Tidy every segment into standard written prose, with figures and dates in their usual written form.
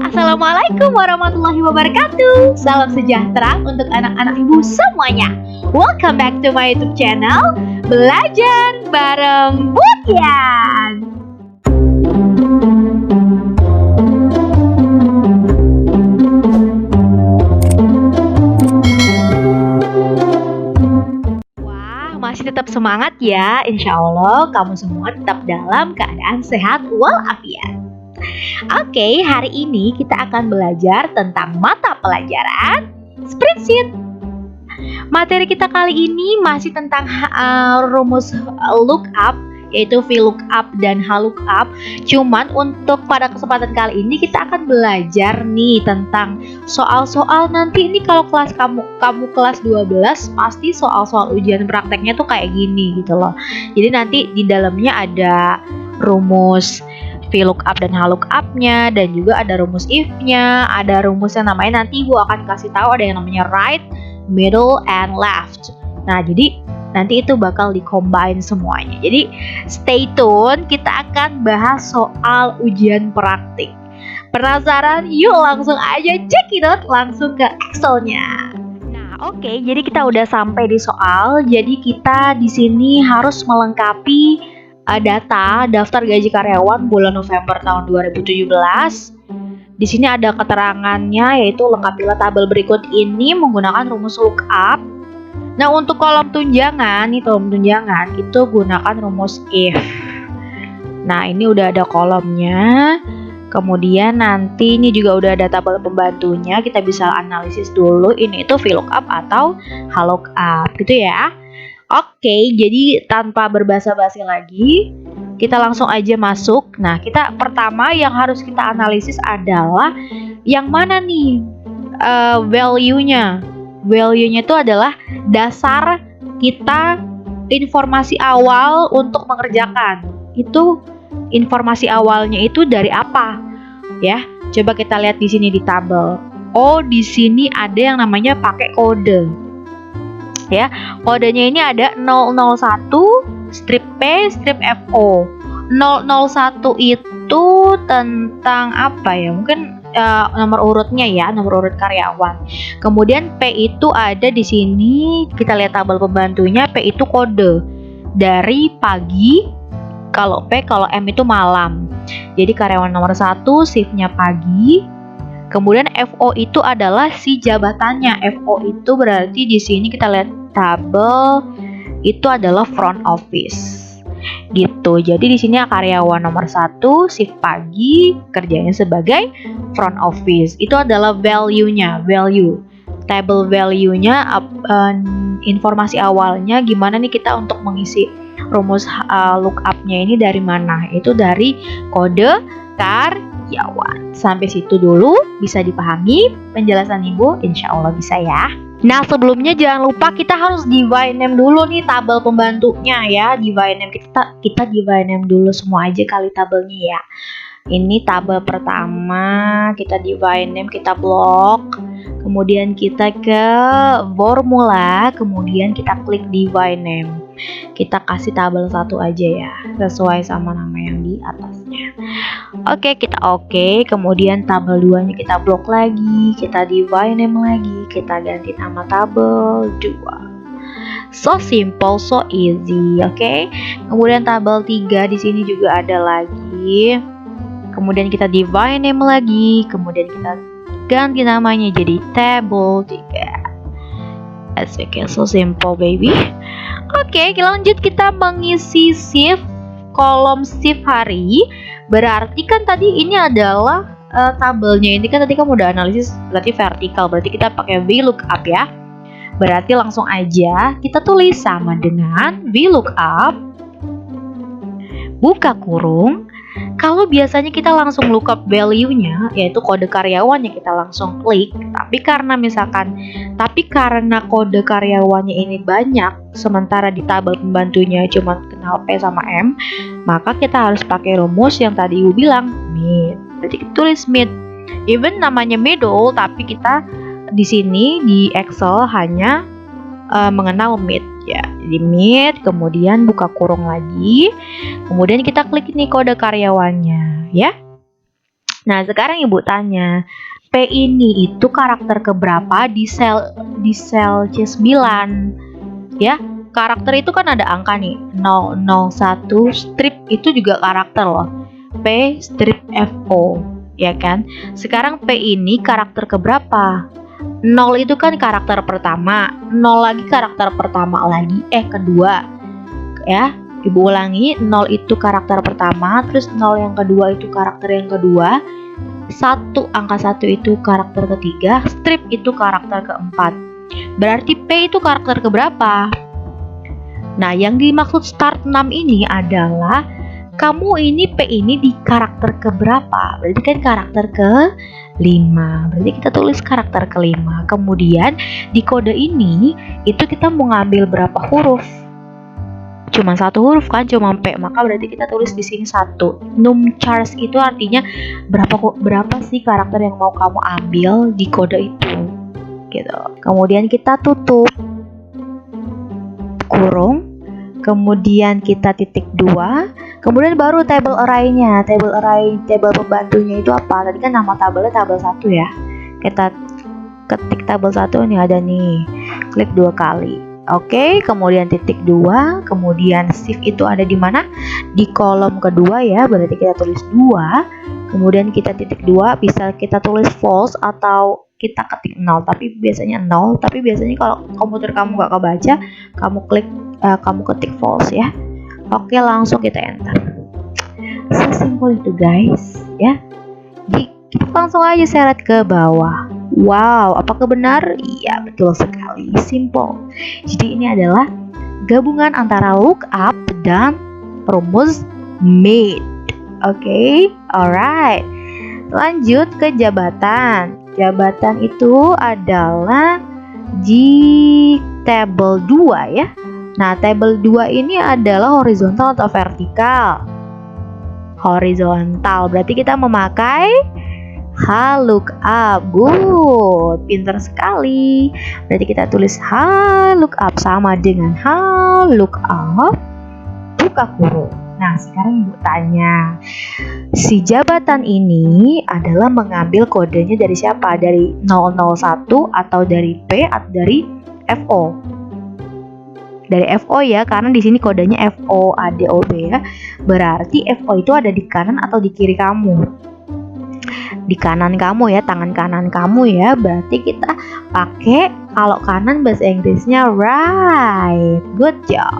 Assalamualaikum warahmatullahi wabarakatuh. Salam sejahtera untuk anak-anak ibu semuanya. Welcome back to my YouTube channel Belajar bareng Butian. Masih tetap semangat ya. Insya Allah kamu semua tetap dalam keadaan sehat walafiat. Oke, hari ini kita akan belajar tentang mata pelajaran spreadsheet. Materi kita kali ini masih tentang rumus lookup, yaitu VLOOKUP dan HLOOKUP. Cuman untuk pada kesempatan kali ini kita akan belajar nih tentang soal-soal nanti ini kalau kelas kamu kelas 12 pasti soal-soal ujian prakteknya tuh kayak gini gitu loh. Jadi nanti di dalamnya ada rumus VLOOKUP dan HLOOKUP-nya, dan juga ada rumus if-nya, ada rumus yang namanya nanti Ibu akan kasih tahu ada yang namanya right, middle, and left. Nah, jadi nanti itu bakal di-combine semuanya. Jadi stay tune, kita akan bahas soal ujian praktik. Penasaran? Yuk langsung aja cekidot langsung ke Excel-nya. Nah, oke, jadi kita udah sampai di soal. Jadi kita di sini harus melengkapi data daftar gaji karyawan bulan November tahun 2017. Di sini ada keterangannya, yaitu lengkapilah tabel berikut ini menggunakan rumus lookup. Nah, untuk kolom tunjangan itu gunakan rumus if. Nah, ini udah ada kolomnya. Kemudian nanti ini juga udah ada tabel pembantunya. Kita bisa analisis dulu ini itu VLOOKUP atau HLOOKUP gitu ya. Oke, jadi tanpa berbasa-basi lagi, kita langsung aja masuk. Nah, kita pertama yang harus kita analisis adalah yang mana nih value-nya. Value-nya itu adalah dasar kita informasi awal untuk mengerjakan. Itu informasi awalnya itu dari apa? Ya, coba kita lihat di sini di tabel. Oh, di sini ada yang namanya pakai kode. Ya, kodenya ini ada 001 strip P strip FO. 001 itu tentang apa ya? Mungkin nomor urutnya ya, nomor urut karyawan. Kemudian P itu ada di sini, kita lihat tabel pembantunya, P itu kode dari pagi, kalau P, kalau M itu malam. Jadi karyawan nomor 1 shiftnya pagi. Kemudian FO itu adalah si jabatannya. FO itu berarti di sini kita lihat tabel itu adalah front office. Gitu. Jadi di sini karyawan nomor 1 shift pagi, kerjanya sebagai front office. Itu adalah value-nya, value. Table value-nya informasi awalnya gimana nih kita untuk mengisi rumus lookup-nya ini dari mana? Itu dari kode karyawan. Sampai situ dulu bisa dipahami penjelasan Ibu? Insya Allah bisa ya. Nah, sebelumnya jangan lupa kita harus divide name dulu nih tabel pembantunya ya. Divide name kita divide name dulu semua aja kali tabelnya ya. Ini tabel pertama, kita divide name, kita blok. Kemudian kita ke formula, kemudian kita klik divide name. Kita kasih tabel 1 aja ya, sesuai sama nama yang di atasnya. Oke, kita oke. Kemudian tabel 2-nya kita blok lagi, kita divide name lagi, kita ganti nama tabel 2. So simple, so easy, oke. Kemudian tabel 3 di sini juga ada lagi. Kemudian kita divide name lagi, kemudian kita ganti namanya jadi table 3. That's okay, so simple baby. Oke, lanjut kita mengisi shift, kolom shift hari. Berarti kan tadi ini adalah tabelnya, ini kan tadi kamu udah analisis, berarti vertikal, berarti kita pakai VLOOKUP ya. Berarti langsung aja kita tulis sama dengan VLOOKUP, buka kurung. Kalau biasanya kita langsung lookup value-nya, yaitu kode karyawannya kita langsung klik. Tapi karena kode karyawannya ini banyak, sementara di tabel pembantunya cuma kenal P sama M, maka kita harus pakai rumus yang tadi Ibu bilang, mid. Berarti kita tulis mid. Even namanya middle, tapi kita di sini di Excel hanya mengenal mid ya. Jadi mid, kemudian buka kurung lagi, kemudian kita klik nih kode karyawannya ya. Nah, sekarang Ibu tanya, P ini itu karakter keberapa di sel C9? Ya, karakter itu kan ada angka nih, 001 strip itu juga karakter loh. P strip FO, ya kan? Sekarang P ini karakter keberapa? 0 itu kan karakter pertama, 0 lagi karakter pertama lagi, kedua. Ya, Ibu ulangi, 0 itu karakter pertama, terus 0 yang kedua itu karakter yang kedua, angka 1 itu karakter ketiga, strip itu karakter keempat. Berarti P itu karakter keberapa? Nah, yang dimaksud start 6 ini adalah kamu ini P ini di karakter keberapa? Berarti kan karakter ke-5. Berarti kita tulis karakter ke-5. Kemudian di kode ini itu kita mau ngambil berapa huruf? Cuma satu huruf kan, cuma P, maka berarti kita tulis di sini 1. Num charge itu artinya berapa sih karakter yang mau kamu ambil di kode itu, gitu. Kemudian kita tutup kurung, kemudian kita titik 2, kemudian baru table array-nya. Table pembantunya itu apa? Tadi kan nama tabelnya tabel 1 ya. Kita ketik tabel 1 ini ada nih. Klik 2 kali. Oke, kemudian titik 2, kemudian shift itu ada di mana? Di kolom kedua ya, berarti kita tulis 2. Kemudian kita titik 2, bisa kita tulis false atau kita ketik 0, tapi biasanya 0. Tapi biasanya kalau komputer kamu nggak kebaca, kamu ketik false ya. Oke, langsung kita enter. Sesimpel itu guys ya. Jadi kita langsung aja seret ke bawah. Wow, apakah benar? Iya, betul sekali. Simple. Jadi ini adalah gabungan antara lookup dan rumus made. Oke, alright. Lanjut ke jabatan. Jabatan itu adalah di table 2 ya. Nah, table 2 ini adalah horizontal atau vertikal? Horizontal. Berarti kita memakai lookup. Good, pinter sekali. Berarti kita tulis lookup sama dengan lookup buka kurung. Nah, sekarang Ibu tanya, si jabatan ini adalah mengambil kodenya dari siapa? Dari 001 atau dari P atau dari FO? Dari FO ya, karena di sini kodenya FOADOB ya. Berarti FO itu ada di kanan atau di kiri kamu? Di kanan kamu ya, tangan kanan kamu ya. Berarti kita pakai, kalau kanan bahasa Inggrisnya right. Good job.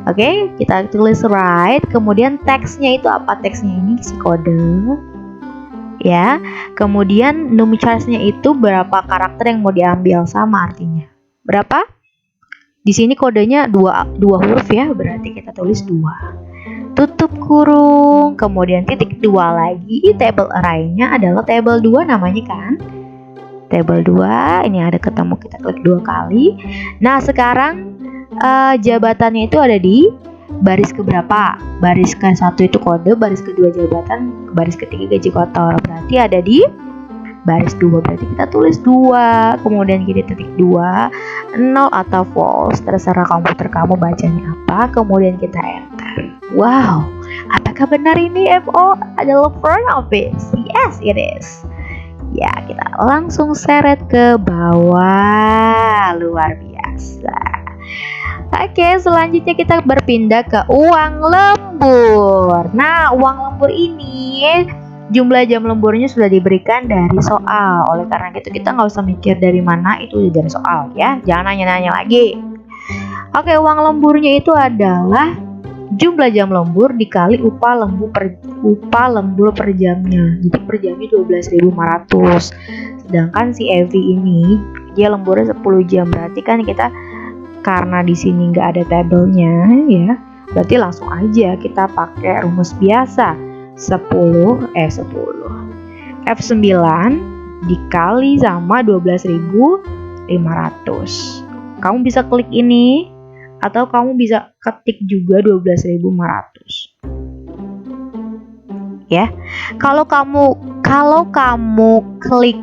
Oke, kita tulis right. Kemudian teksnya itu apa? Teksnya ini isi kode ya. Kemudian num charge-nya itu berapa karakter yang mau diambil, sama artinya. Berapa? Di sini kodenya dua huruf ya, berarti kita tulis 2. Tutup kurung, kemudian titik 2 lagi. Table array-nya adalah table 2 namanya kan? Table 2, ini ada ketemu, kita klik 2 kali. Nah, sekarang jabatannya itu ada di baris keberapa? Baris ke-1 itu kode, baris kedua jabatan, baris ketiga gaji kotor. Berarti ada di baris 2, berarti kita tulis 2. Kemudian kita titik 2, 0 atau false, terserah komputer kamu bacanya apa. Kemudian kita enter. Wow, apakah benar ini FO adalah front office? Yes, it is. Ya, kita langsung seret ke bawah. Luar biasa. Oke, selanjutnya kita berpindah ke uang lembur. Nah, uang lembur ini jumlah jam lemburnya sudah diberikan dari soal. Oleh karena itu kita nggak usah mikir dari mana, itu dari soal ya. Jangan nanya-nanya lagi. Oke, uang lemburnya itu adalah jumlah jam lembur dikali upah lembur per jamnya. Jadi per jamnya 12.500. Sedangkan si Evi ini dia lemburnya 10 jam. Berarti kan kita, karena di sini nggak ada tabelnya ya, berarti langsung aja kita pakai rumus biasa. 10 F9 dikali sama 12.500. Kamu bisa klik ini atau kamu bisa ketik juga 12.500 ya. Kalau kamu klik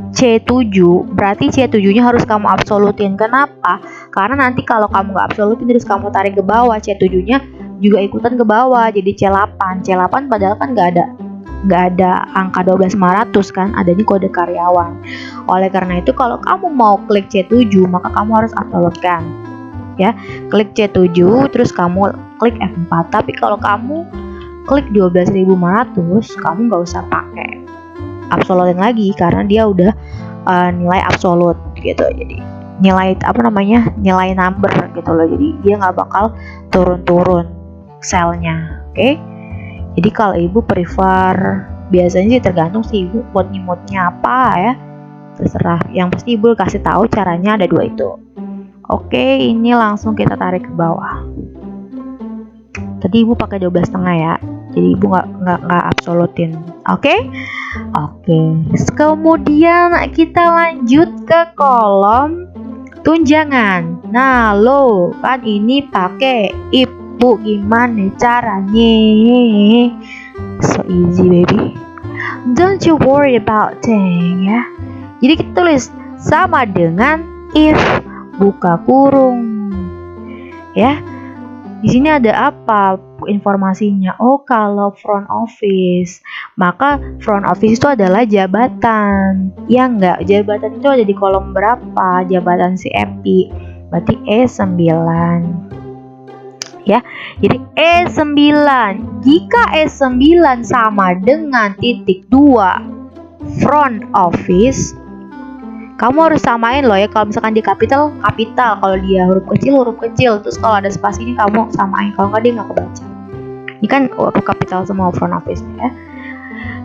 C7, berarti C7-nya harus kamu absolutin. Kenapa? Karena nanti kalau kamu nggak absolutin terus kamu tarik ke bawah, C7-nya juga ikutan ke bawah, jadi C8 padahal kan nggak ada nggak ada angka 12.500 kan, adanya kode karyawan. Oleh karena itu kalau kamu mau klik C7 maka kamu harus uploadkan ya. Klik C7 terus kamu klik F4. Tapi kalau kamu klik 12.500 kamu nggak usah pakai absolutin lagi karena dia udah nilai absolut gitu. Jadi nilai nilai number gitu loh. Jadi dia nggak bakal turun-turun selnya. Oke. Jadi kalau ibu prefer, biasanya sih tergantung sih ibu moodnya apa ya, terserah. Yang pasti ibu kasih tahu caranya ada 2 itu. Oke, ini langsung kita tarik ke bawah. Tadi ibu pakai 12,5 ya, jadi ibu nggak absolutin. Oke. Kemudian kita lanjut ke kolom tunjangan. Nah lo kan ini pakai if. Bu, gimana caranya? So easy baby. Don't you worry about thing ya. Jadi kita tulis sama dengan if buka kurung. Ya. Di sini ada apa informasinya? Oh, kalau front office, maka front office itu adalah jabatan. Ya enggak, jabatan itu ada di kolom berapa? Jabatan CFP. Berarti E9. Ya, jadi E9. Jika E9 sama dengan titik 2 front office, kamu harus samain loh ya. Kalau misalkan di kapital, kalau dia huruf kecil, terus kalau ada spasinya kamu samain, kalau nggak dia nggak kebaca. Ini kan huruf kapital semua front office ya.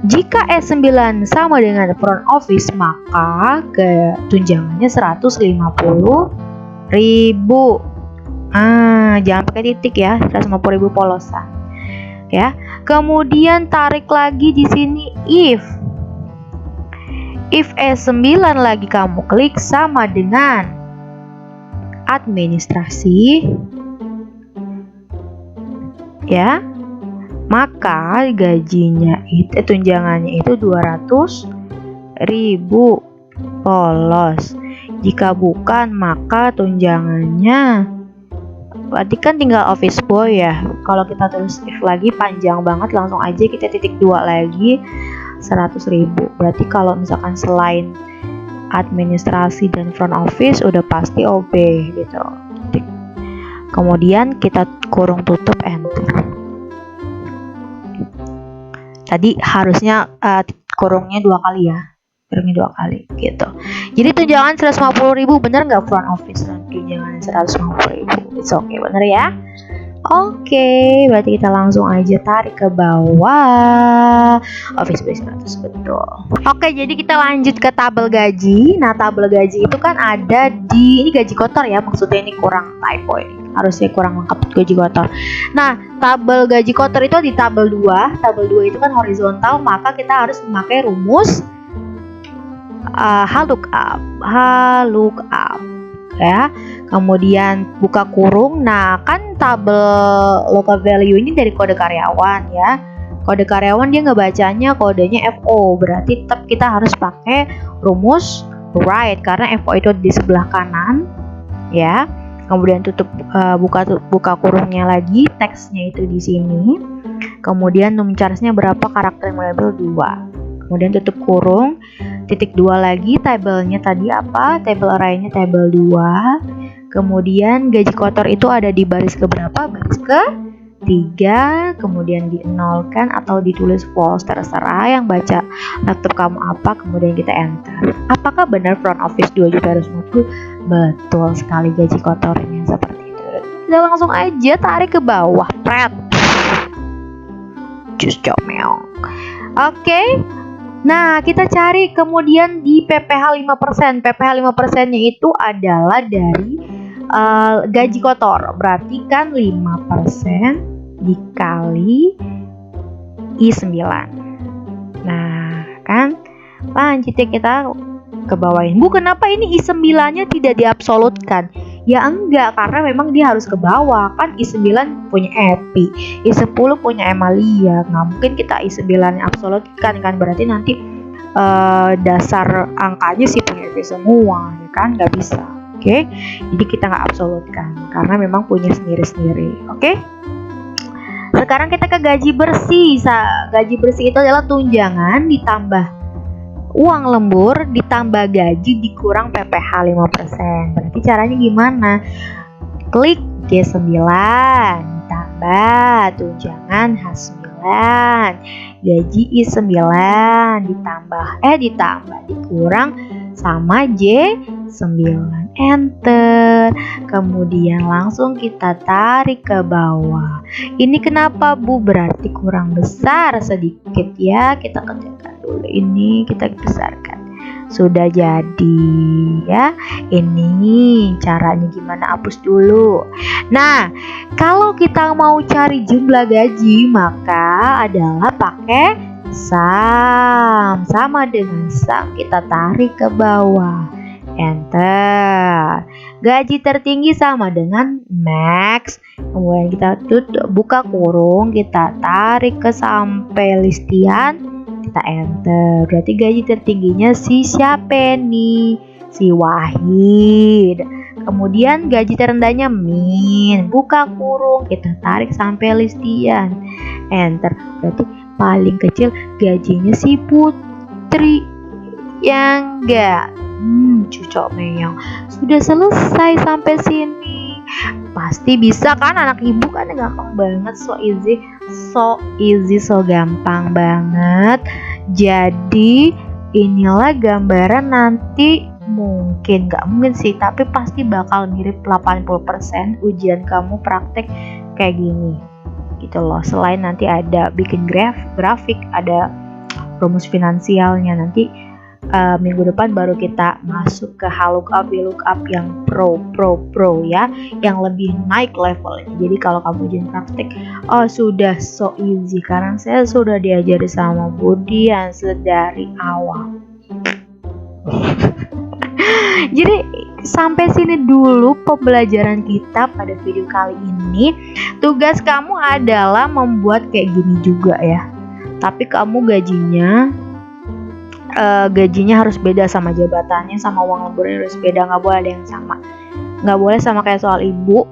Jika E9 sama dengan front office, maka ke tunjangannya 150.000. Jangan pakai titik ya, 150.000 polosan. Ya. Kemudian tarik lagi di sini if E9 lagi kamu klik sama dengan administrasi. Ya. Maka gajinya itu tunjangannya itu 200.000 polos. Jika bukan maka tunjangannya berarti kan tinggal office boy ya. Kalau kita tulis if lagi panjang banget, langsung aja kita titik 2 lagi 100.000. Berarti kalau misalkan selain administrasi dan front office udah pasti OB gitu. Kemudian kita kurung tutup enter. Tadi harusnya kurungnya 2 kali ya. Kurungnya 2 kali gitu. Jadi tunjangan 150.000, bener nggak front office tunjangan 150.000? It's okay, bener ya? Oke, berarti kita langsung aja tarik ke bawah. Office base 100, betul. Oke, jadi kita lanjut ke tabel gaji. Nah, tabel gaji itu kan ada di, ini gaji kotor ya, maksudnya ini kurang typo ini. Harusnya kurang lengkap gaji kotor. Nah, tabel gaji kotor itu di tabel 2. Tabel 2 itu kan horizontal, maka kita harus memakai rumus lookup ya. Kemudian buka kurung. Nah, kan tabel local value ini dari kode karyawan ya. Kode karyawan dia ngebacanya kodenya FO, berarti tetap kita harus pakai rumus right karena FO itu di sebelah kanan ya. Kemudian tutup buka kurungnya lagi, teksnya itu di sini. Kemudian num charge-nya berapa, karakter label 2. Kemudian tutup kurung, titik 2 lagi, tabelnya tadi apa? Table array-nya table 2. Kemudian gaji kotor itu ada di baris ke berapa? Baris ke 3. Kemudian di-nolkan atau ditulis false, terserah yang baca laptop kamu apa. Kemudian kita enter. Apakah benar front office 2.250? Betul sekali, gaji kotornya seperti itu. Kita langsung aja tarik ke bawah, pret. Just comel. Oke. Nah, kita cari kemudian di PPh 5%. PPh 5%-nya itu adalah dari gaji kotor. Berarti kan 5% dikali I9. Nah, kan lanjutnya kita ke bawahin. Bu, kenapa ini I9-nya tidak diabsolutkan? Ya enggak, karena memang dia harus ke bawah. Kan I9 punya Epi, I10 punya Emalia. Nggak mungkin kita I9 absolutkan kan, berarti nanti dasar angkanya sih punya Epi semua ya kan, nggak bisa. Oke, jadi kita nggak absolutkan karena memang punya sendiri-sendiri. Oke, Sekarang kita ke gaji bersih. Gaji bersih itu adalah tunjangan ditambah uang lembur ditambah gaji dikurang PPh 5%. Berarti caranya gimana? Klik G9 tambah tunjangan H9 gaji I9 ditambah dikurang sama J9, enter. Kemudian langsung kita tarik ke bawah. Ini kenapa Bu? Berarti kurang besar sedikit ya. Kita kerjakan dulu ini, kita besarkan. Sudah jadi ya. Ini caranya gimana? Hapus dulu. Nah, kalau kita mau cari jumlah gaji maka adalah pakai sum. Sama dengan sum, kita tarik ke bawah, enter. Gaji tertinggi sama dengan max. Kemudian kita tutup, buka kurung, kita tarik ke sampai listian, kita enter. Berarti gaji tertingginya si siapa nih? Si Wahid. Kemudian gaji terendahnya Min. Buka kurung, kita tarik sampai listian, enter. Berarti paling kecil gajinya si Putri. Ya enggak? Cucok meong. Sudah selesai sampai sini. Pasti bisa kan anak ibu? Kan gampang banget, so easy, so gampang banget. Jadi inilah gambaran nanti, mungkin nggak mungkin sih, tapi pasti bakal mirip 80% ujian kamu praktek kayak gini gitu loh. Selain nanti ada bikin grafik, ada rumus finansialnya. Nanti minggu depan baru kita masuk ke HLOOKUP, VLOOKUP yang pro ya, yang lebih naik levelnya. Jadi kalau kamu ujian praktek, sudah so easy karena saya sudah diajari sama Budi yang sedari awal. Jadi sampai sini dulu pembelajaran kita pada video kali ini. Tugas kamu adalah membuat kayak gini juga ya. Tapi kamu gajinya harus beda sama jabatannya, sama uang lemburnya harus beda. Nggak boleh ada yang sama. Nggak boleh sama kayak soal ibu.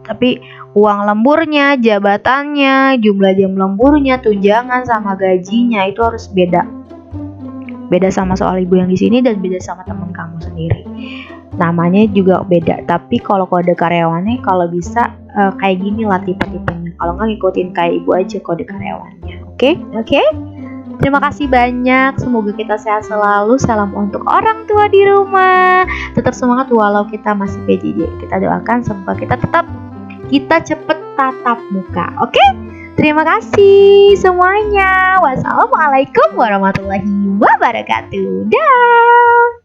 Tapi uang lemburnya, jabatannya, jumlah jam lemburnya, tunjangan sama gajinya itu harus beda. Beda sama soal ibu yang di sini dan beda sama teman kamu sendiri. Namanya juga beda. Tapi kalau kode karyawannya kalau bisa kayak gini lah tipe-tipenya. Kalau nggak ngikutin kayak ibu aja kode karyawannya. Oke? Terima kasih banyak. Semoga kita sehat selalu. Salam untuk orang tua di rumah. Tetap semangat walau kita masih PJJ. Kita doakan semoga kita cepet tatap muka. Oke? Terima kasih semuanya. Wassalamualaikum warahmatullahi wabarakatuh. Dah.